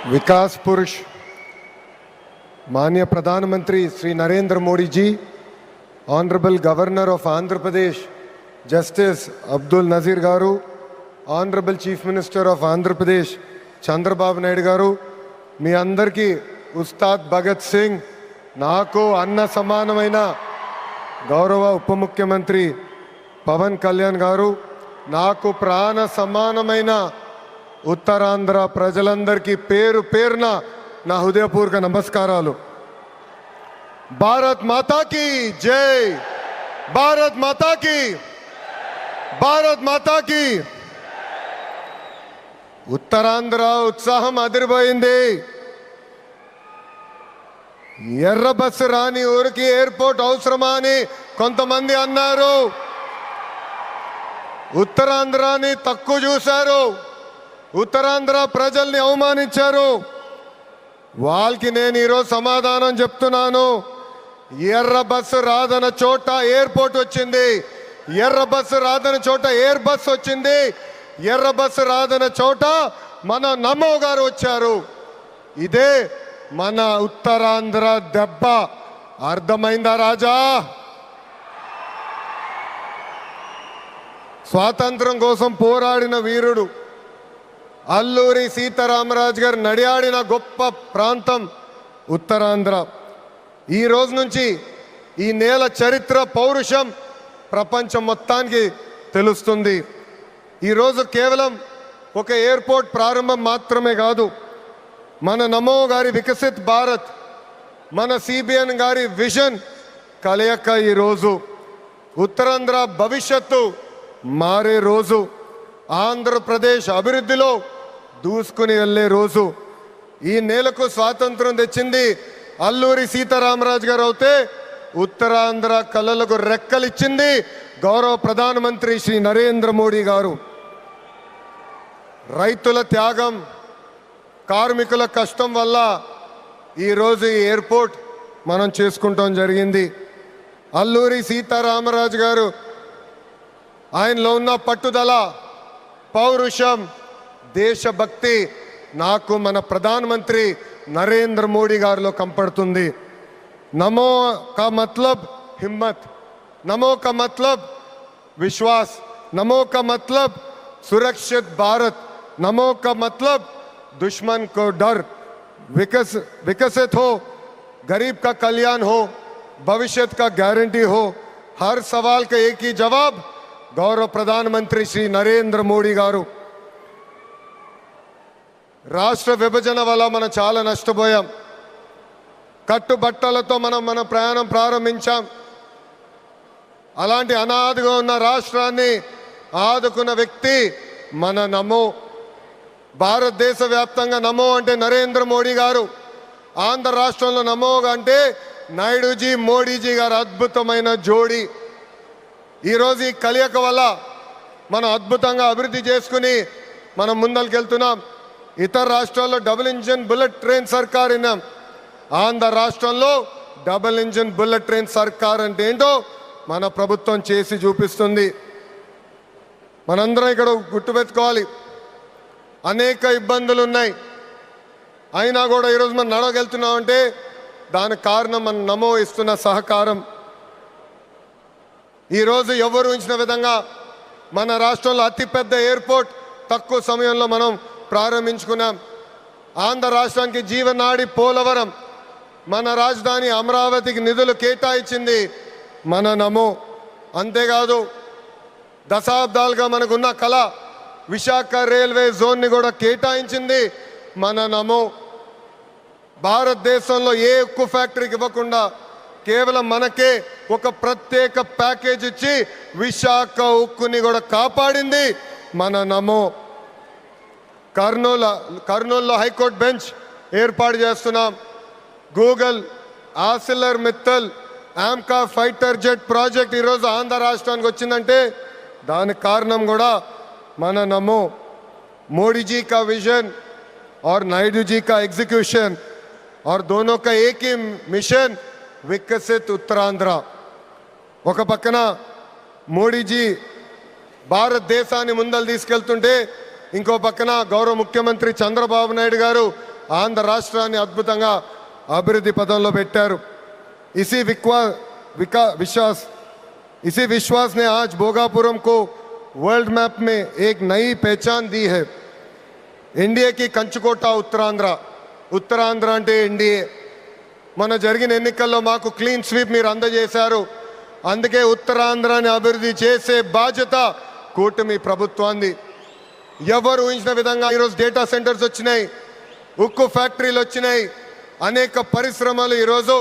विकास पुरुष माननीय प्रधानमंत्री Shri Narendra Modi ji, honourable governor of Andhra Pradesh justice Abdul Nazeer garu, honourable chief minister of Andhra Pradesh Chandrababu Naidu garu, మీ అందరికీ ఉస్తాద్ భగత్ సింగ్, నాకు అన్న సమానమైన గౌరవ ఉప ముఖ్యమంత్రి పవన్ కళ్యాణ్ గారు, నాకు ప్రాణ సమానమైన ఉత్తరాంధ్ర ప్రజలందరికీ పేరు పేరున నా హృదయపూర్వక నమస్కారాలు. భారత్ మాతాకి జై, భారత్ మాతాకి, భారత్ మాతాకి. ఉత్తరాంధ్ర ఉత్సాహం అదిరిపోయింది. ఎర్ర బస్సు రాని ఊరికి ఎయిర్పోర్ట్ అవసరమా అని కొంతమంది అన్నారు. ఉత్తరాంధ్రాని తక్కువ చూశారు, ఉత్తరాంధ్ర ప్రజల్ని అవమానించారు. వాళ్ళకి నేను ఈరోజు సమాధానం చెప్తున్నాను. ఎర్ర బస్సు రాదన్న చోట ఎయిర్పోర్ట్ వచ్చింది, ఎర్ర బస్సు రాదన్న చోట ఎయిర్ బస్ వచ్చింది, ఎర్ర బస్సు రాదన్న చోట మన నమో గారు వచ్చారు. ఇదే మన ఉత్తరాంధ్ర దెబ్బ. అర్థమైందా రాజా? స్వాతంత్రం కోసం పోరాడిన వీరుడు అల్లూరి సీతారామరాజు గారు నడియాడిన గొప్ప ప్రాంతం ఉత్తరాంధ్ర. ఈ రోజు నుంచి ఈ నేల చరిత్ర, పౌరుషం ప్రపంచం మొత్తానికి తెలుస్తుంది. ఈరోజు కేవలం ఒక ఎయిర్పోర్ట్ ప్రారంభం మాత్రమే కాదు, మన నమో గారి వికసిత్ భారత్, మన సిబిఎన్ గారి విజన్ కలయిక ఈరోజు ఉత్తరాంధ్ర భవిష్యత్తు మారే రోజు, ఆంధ్రప్రదేశ్ అభివృద్ధిలో దూసుకుని వెళ్ళే రోజు. ఈ నేలకు స్వాతంత్రం తెచ్చింది అల్లూరి సీతారామరాజు గారు అయితే, ఉత్తరాంధ్ర కళలకు రెక్కలిచ్చింది గౌరవ ప్రధానమంత్రి శ్రీ నరేంద్ర మోడీ గారు. రైతుల త్యాగం, కార్మికుల కష్టం వల్ల ఈరోజు ఈ ఎయిర్పోర్ట్ మనం చేసుకుంటాం జరిగింది. అల్లూరి సీతారామరాజు గారు ఆయనలో ఉన్న పట్టుదల, పౌరుషం, దేశభక్తి నాకు మన ప్రధానమంత్రి నరేంద్ర మోడీ గారిలో కంపడుతుంది. నమో కా మతలబ్ హిమ్మత్, నమో కా మతలబ్ విశ్వాస్, నమో కా మతలబ్ सुरक्षित भारत, नमो का मतलब दुश्मन को डर, विकसित हो, गरीब का कल्याण हो, भविष्य का गारंटी हो. हर सवाल का एक ही जवाब गौरव प्रधानमंत्री श्री नरेंद्र मोदी गारू. రాష్ట్ర విభజన వల్ల మనం చాలా నష్టపోయాం. కట్టుబట్టలతో మనం మన ప్రయాణం ప్రారంభించాం. అలాంటి అనాథగా ఉన్న రాష్ట్రాన్ని ఆదుకున్న వ్యక్తి మన నమో. భారతదేశ వ్యాప్తంగా నమో అంటే నరేంద్ర మోడీ గారు, ఆంధ్ర రాష్ట్రంలో నమో అంటే నాయుడుజీ, మోడీజీ గారు అద్భుతమైన జోడీ. ఈరోజు ఈ కలయిక వల్ల మనం అద్భుతంగా అభివృద్ధి చేసుకుని మనం ముందరికెళ్తున్నాం. ఇతర రాష్ట్రాల్లో డబుల్ ఇంజిన్ బుల్లెట్ ట్రైన్ సర్కార్ విన్నాం. ఆంధ్ర రాష్ట్రంలో డబుల్ ఇంజిన్ బుల్లెట్ ట్రైన్ సర్కార్ అంటే ఏంటో మన ప్రభుత్వం చేసి చూపిస్తుంది. మనందరం ఇక్కడ గుర్తుపెట్టుకోవాలి, అనేక ఇబ్బందులు ఉన్నాయి, అయినా కూడా ఈరోజు మనం నడవగలుగుతున్నామంటే దానికి కారణం మన నమో ఇస్తున్న సహకారం. ఈరోజు ఎవరు ఊహించిన విధంగా మన రాష్ట్రంలో అతిపెద్ద ఎయిర్పోర్ట్ తక్కువ సమయంలో మనం ప్రారంభించుకున్నాం. ఆంధ్ర రాష్ట్రానికి జీవనాడి పోలవరం, మన రాజధాని అమరావతికి నిధులు కేటాయించింది మన నమో. అంతేకాదు దశాబ్దాలుగా మనకున్న కళ విశాఖ రైల్వే జోన్ని కూడా కేటాయించింది మన నమో. భారతదేశంలో ఏ ఉక్కు ఫ్యాక్టరీకి ఇవ్వకుండా కేవలం మనకే ఒక ప్రత్యేక ప్యాకేజ్ ఇచ్చి విశాఖ ఉక్కుని కూడా కాపాడింది మన నమో. కర్నూలులో హైకోర్టు బెంచ్ ఏర్పాటు చేస్తున్నాం. Google, ఆసిలర్ Mittal, AMCA fighter jet project ఈరోజు ఆంధ్ర రాష్ట్రానికి వచ్చిందంటే దానికి కారణం కూడా మన నమో. मोदी जी का विजन और नायडू जी का एग्जीक्यूशन और दोनों का एक ही मिशन, विकसित उत्तरांध्र. ఒక పక్కన మోడీజీ భారతదేశాన్ని ముందలు తీసుకెళ్తుంటే ఇంకో పక్కన గౌరవ ముఖ్యమంత్రి చంద్రబాబు నాయుడు గారు ఆంధ్ర రాష్ట్రాన్ని అద్భుతంగా అభివృద్ధి పదంలో పెట్టారు. इसी विश्वास ने आज भोगापुरम को वर्ल्ड मैप में एक नई पहचान दी है. एनडीए की कंचुकोट ఉత్తరాంధ్ర అంటే ఎన్డీఏ. మన జరిగిన ఎన్నికల్లో మాకు క్లీన్ స్వీప్ మీరు అందజేశారు. అందుకే ఉత్తరాంధ్రాన్ని అభివృద్ధి చేసే బాధ్యత కూటమి ప్రభుత్వాన్ని. ఎవరు ఊహించిన విధంగా ఈరోజు డేటా సెంటర్స్ వచ్చినాయి, ఉక్కు ఫ్యాక్టరీలు వచ్చినాయి, అనేక పరిశ్రమలు ఈరోజు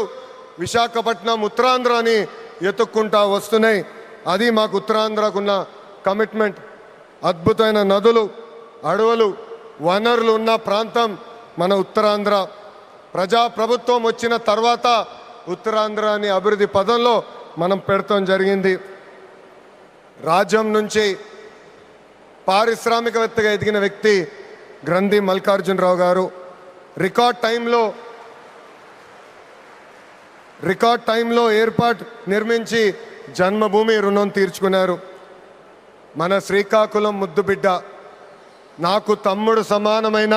విశాఖపట్నం ఉత్తరాంధ్రాని ఎత్తుక్కుంటా వస్తున్నాయి. అది మాకు ఉత్తరాంధ్రకున్న కమిట్మెంట్. అద్భుతమైన నదులు, అడవులు, వనరులు ఉన్న ప్రాంతం మన ఉత్తరాంధ్ర. ప్రజాప్రభుత్వం వచ్చిన తర్వాత ఉత్తరాంధ్రాని అభివృద్ధి పదంలో మనం పెడతాం జరిగింది. రాజ్యం నుంచి పారిశ్రామికవేత్తగా ఎదిగిన వ్యక్తి గ్రంథి మల్లికార్జునరావు గారు రికార్డ్ టైంలో ఎయిర్పోర్ట్ నిర్మించి జన్మభూమి రుణం తీర్చుకున్నారు. మన శ్రీకాకుళం ముద్దుబిడ్డ, నాకు తమ్ముడు సమానమైన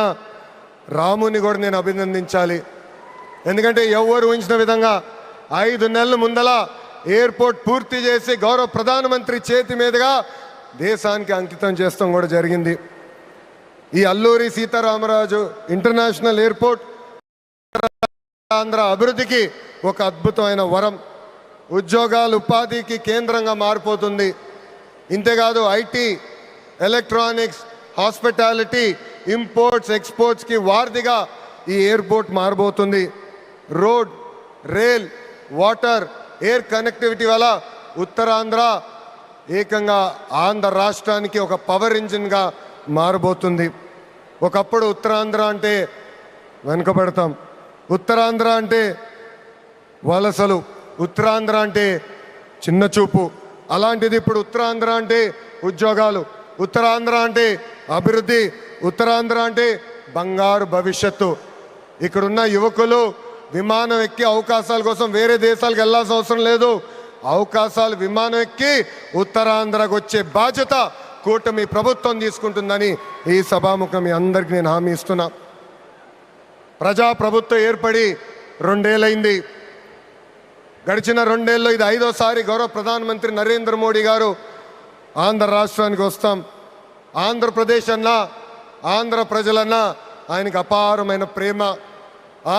రాముని కూడా నేను అభినందించాలి. ఎందుకంటే ఎవరు ఊహించిన విధంగా 5 నెలల ముందల ఎయిర్పోర్ట్ పూర్తి చేసి గౌరవ ప్రధానమంత్రి చేతి మీదుగా దేశానికి అంకితం చేస్తాం కూడా జరిగింది. ఈ అల్లూరి సీతారామరాజు ఇంటర్నేషనల్ ఎయిర్పోర్ట్ ఆంధ్ర అభివృద్ధికి ఒక అద్భుతమైన వరం. ఉద్యోగాలు, ఉపాధికి కేంద్రంగా మారిపోతుంది. ఇంతేకాదు ఐటీ, ఎలక్ట్రానిక్స్, హాస్పిటాలిటీ, ఇంపోర్ట్స్, ఎక్స్పోర్ట్స్కి వారధిగా ఈ ఎయిర్పోర్ట్ మారబోతుంది. Road, rail, water, air connectivity వల్ల ఉత్తరాంధ్ర ఏకంగా ఆంధ్ర రాష్ట్రానికి ఒక పవర్ ఇంజిన్గా మారబోతుంది. ఒకప్పుడు ఉత్తరాంధ్ర అంటే వెనుకబడతాం, ఉత్తరాంధ్ర అంటే వలసలు, ఉత్తరాంధ్ర అంటే చిన్న చూపు. అలాంటిది ఇప్పుడు ఉత్తరాంధ్ర అంటే ఉద్యోగాలు, ఉత్తరాంధ్ర అంటే అభివృద్ధి, ఉత్తరాంధ్ర అంటే బంగారు భవిష్యత్తు. ఇక్కడున్న యువకులు విమానం ఎక్కి అవకాశాల కోసం వేరే దేశాలకు వెళ్ళాల్సిన అవసరం లేదు. అవకాశాలు విమానం ఎక్కి ఉత్తరాంధ్రకు వచ్చే బాధ్యత కూటమి ప్రభుత్వం తీసుకుంటుందని ఈ సభాముఖం మీ అందరికీ నేను హామీ ఇస్తున్నా. ప్రజాప్రభుత్వం ఏర్పడి 2 ఏళ్ళైంది. గడిచిన 2 ఏళ్ళలో ఇది 5వ గౌరవ ప్రధానమంత్రి నరేంద్ర మోడీ గారు ఆంధ్ర రాష్ట్రానికి వస్తాం. ఆంధ్రప్రదేశ్ అన్నా, ఆంధ్ర ప్రజలన్నా ఆయనకు అపారమైన ప్రేమ.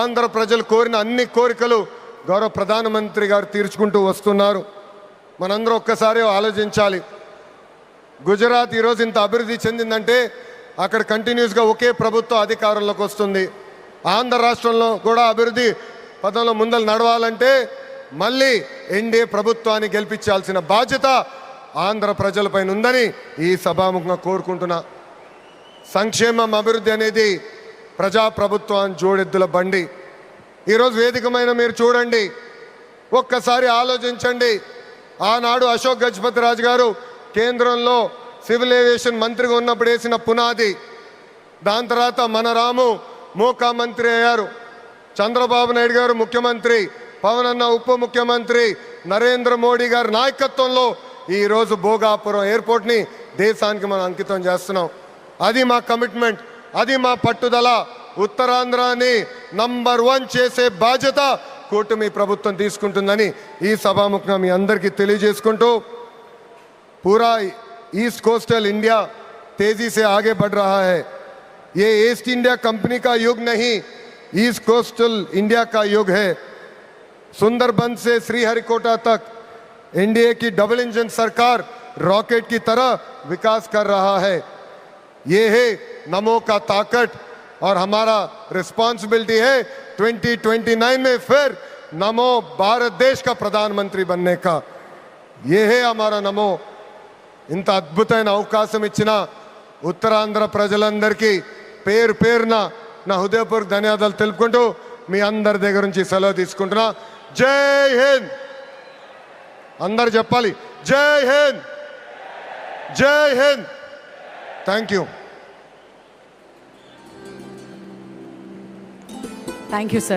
ఆంధ్ర ప్రజలు కోరిన అన్ని కోరికలు గౌరవ ప్రధానమంత్రి గారు తీర్చుకుంటూ వస్తున్నారు. మనందరూ ఒక్కసారి ఆలోచించాలి. గుజరాత్ ఈరోజు ఇంత అభివృద్ధి చెందిందంటే అక్కడ కంటిన్యూస్గా ఒకే ప్రభుత్వం అధికారంలోకి వస్తుంది. ఆంధ్ర రాష్ట్రంలో కూడా అభివృద్ధి పదంలో ముందలు నడవాలంటే మళ్ళీ ఎన్డీఏ ప్రభుత్వాన్ని గెలిపించాల్సిన బాధ్యత ఆంధ్ర ప్రజలపైన ఉందని ఈ సభాముఖంగా కోరుకుంటున్నా. సంక్షేమం, అభివృద్ధి అనేది ప్రజాప్రభుత్వాన్ని జోడెద్దుల బండి. ఈరోజు వేదికమైన మీరు చూడండి, ఒక్కసారి ఆలోచించండి. ఆనాడు అశోక్ గజపతి రాజు గారు కేంద్రంలో సివిల్ ఏవియేషన్ మంత్రిగా ఉన్నప్పుడు వేసిన పునాది. దాని తర్వాత మన రాము మోకా మంత్రి అయ్యారు, చంద్రబాబు నాయుడు గారు ముఖ్యమంత్రి, పవన్ అన్న ఉప ముఖ్యమంత్రి, నరేంద్ర మోడీ గారి నాయకత్వంలో ఈరోజు భోగాపురం ఎయిర్పోర్ట్ని దేశానికి మనం అంకితం చేస్తున్నాం. అది మా కమిట్మెంట్, అది మా పట్టుదల. ఉత్తరాంధ్రాన్ని నంబర్ 1 చేసే బాధ్యత కూటమి ప్రభుత్వం తీసుకుంటుందని ఈ సభాముఖంగా మీ అందరికీ తెలియజేసుకుంటూ, पूरा ईस्ट कोस्टल इंडिया तेजी से आगे बढ़ रहा है. ये ईस्ट इंडिया कंपनी का युग नहीं, ईस्ट कोस्टल इंडिया का युग है. सुंदरबन से श्रीहरिकोटा तक एनडीए की डबल इंजन सरकार रॉकेट की तरह विकास कर रहा है. ये है नमो का ताकत और हमारा रिस्पॉन्सिबिलिटी है 2029 में फिर नमो भारत देश का प्रधानमंत्री बनने का. ये है हमारा नमो. ఇంత అద్భుతమైన అవకాశం ఇచ్చిన ఉత్తరాంధ్ర ప్రజలందరికీ పేరు పేరున నా హృదయపూర్వక ధన్యవాదాలు తెలుపుకుంటూ మీ అందరి దగ్గర నుంచి సెలవు తీసుకుంటున్నా. జై హింద్. అందరు చెప్పాలి, జై హింద్, జై Hind. Thank you. Thank you sir.